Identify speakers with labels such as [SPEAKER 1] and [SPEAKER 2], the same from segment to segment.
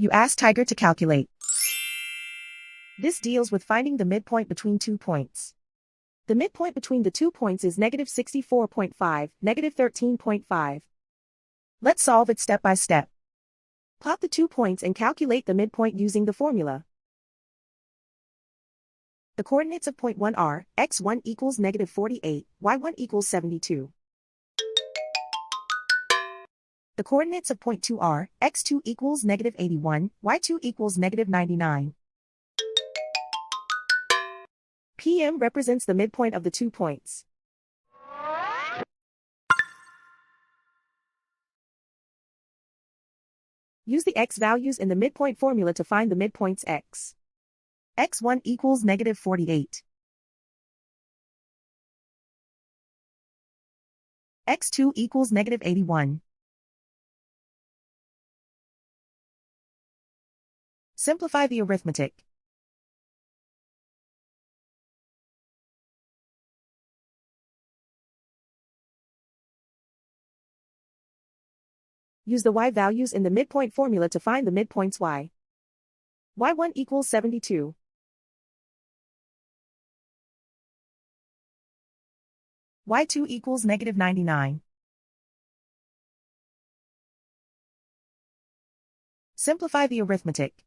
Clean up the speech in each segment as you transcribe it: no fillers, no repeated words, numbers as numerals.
[SPEAKER 1] You ask Tiger to calculate. This deals with finding the midpoint between 2 points. The midpoint between the 2 points is -64.5, -13.5. Let's solve it step by step. Plot the 2 points and calculate the midpoint using the formula. The coordinates of point 1 are, x1 equals -48, y1 equals 72. The coordinates of point 2 are, x2 equals -81, y2 equals -99. PM represents the midpoint of the 2 points. Use the x values in the midpoint formula to find the midpoints x. x1 equals -48. x2 equals -81. Simplify the arithmetic. Use the y values in the midpoint formula to find the midpoints y. y1 equals 72. y2 equals -99. Simplify the arithmetic.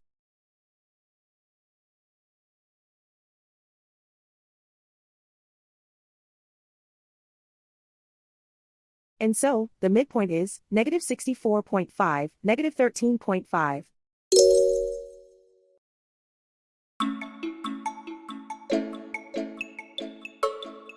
[SPEAKER 1] And so, the midpoint is -64.5, -13.5.